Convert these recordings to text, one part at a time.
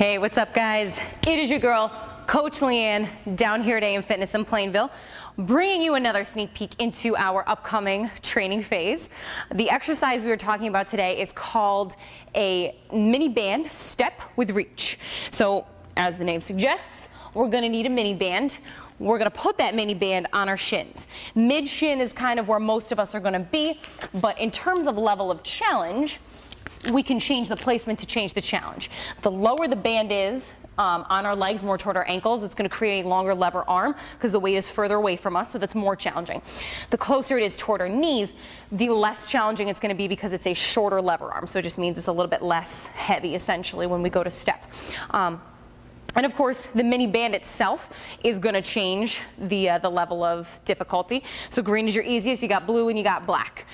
Hey, what's up guys? It is your girl, Coach LeighAnn, down here at AM Fitness in Plainville, bringing you another sneak peek into our upcoming training phase. The exercise we are talking about today is called a mini band step with reach. So, as the name suggests, we're gonna need a mini band. We're gonna put that mini band on our shins. Mid shin is kind of where most of us are gonna be, but in terms of level of challenge, we can change the placement to change the challenge. The lower the band is on our legs, more toward our ankles, it's going to create a longer lever arm because the weight is further away from us, so that's more challenging. The closer it is toward our knees, the less challenging it's going to be because it's a shorter lever arm, so it just means it's a little bit less heavy essentially when we go to step. And of course, the mini band itself is going to change the level of difficulty. So green is your easiest, you got blue and you got black.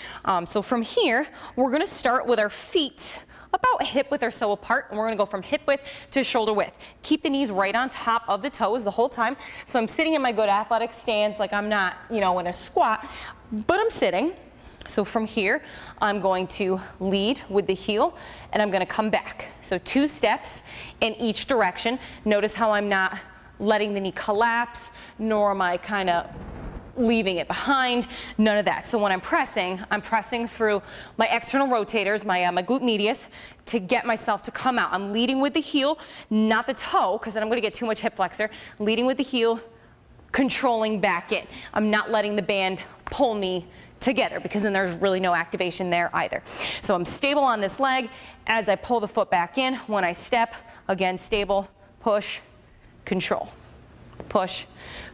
So from here, we're going to start with our feet about hip width or so apart, and we're going to go from hip width to shoulder width. Keep the knees right on top of the toes the whole time. So I'm sitting in my good athletic stance, like I'm not, in a squat, but I'm sitting. So from here, I'm going to lead with the heel and I'm going to come back. So 2 steps in each direction. Notice how I'm not letting the knee collapse, nor am I kind of leaving it behind, none of that. So when I'm pressing through my external rotators, my glute medius, to get myself to come out. I'm leading with the heel, not the toe, because then I'm going to get too much hip flexor. Leading with the heel, controlling back in. I'm not letting the band pull me together because then there's really no activation there either. So I'm stable on this leg as I pull the foot back in. When I step, again stable, push, control, push,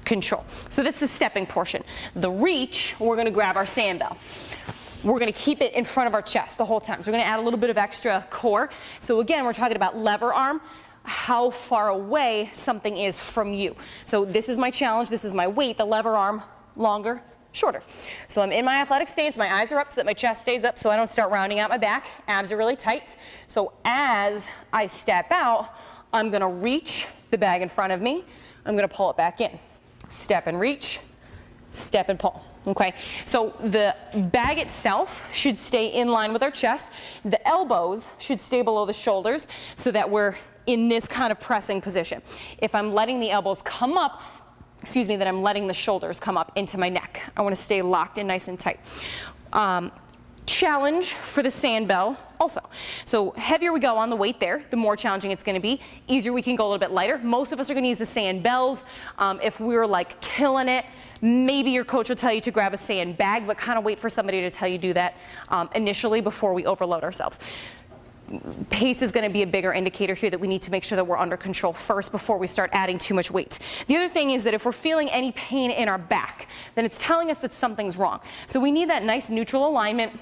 control. So this is the stepping portion. The reach, we're going to grab our sandbell. We're going to keep it in front of our chest the whole time. So we're going to add a little bit of extra core. So again, we're talking about lever arm, how far away something is from you. So this is my challenge, this is my weight, the lever arm, longer, shorter. So I'm in my athletic stance, my eyes are up so that my chest stays up so I don't start rounding out my back. Abs are really tight. So as I step out, I'm going to reach the bag in front of me. I'm going to pull it back in. Step and reach, step and pull. Okay, so the bag itself should stay in line with our chest. The elbows should stay below the shoulders so that we're in this kind of pressing position. If I'm letting the elbows come up, that I'm letting the shoulders come up into my neck. I want to stay locked in nice and tight. Challenge for the sandbell also. So heavier we go on the weight there, the more challenging it's going to be. Easier we can go a little bit lighter. Most of us are going to use the sandbells. If we're like killing it, maybe your coach will tell you to grab a sandbag, but kind of wait for somebody to tell you do that initially before we overload ourselves. Pace is going to be a bigger indicator here that we need to make sure that we're under control first before we start adding too much weight. The other thing is that if we're feeling any pain in our back, then it's telling us that something's wrong. So we need that nice neutral alignment,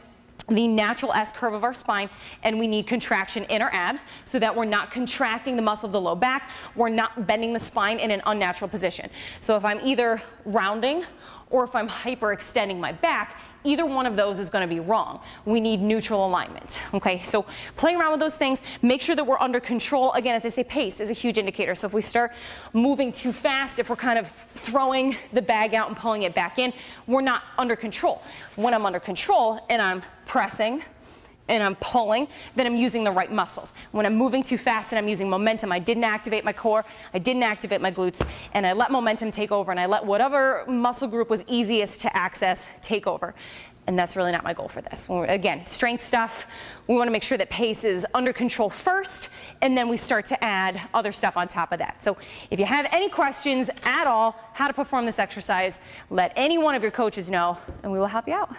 the natural S curve of our spine, and we need contraction in our abs so that we're not contracting the muscle of the low back, we're not bending the spine in an unnatural position. So if I'm either rounding or if I'm hyperextending my back, either one of those is going to be wrong. We need neutral alignment. Okay, so playing around with those things, make sure that we're under control. Again, as I say, pace is a huge indicator. So if we start moving too fast, if we're kind of throwing the bag out and pulling it back in, we're not under control. When I'm under control and I'm pressing and I'm pulling, then I'm using the right muscles. When I'm moving too fast and I'm using momentum, I didn't activate my core, I didn't activate my glutes, and I let momentum take over, and I let whatever muscle group was easiest to access take over. And that's really not my goal for this. Again, strength stuff, we want to make sure that pace is under control first, and then we start to add other stuff on top of that. So if you have any questions at all how to perform this exercise, let any one of your coaches know, and we will help you out.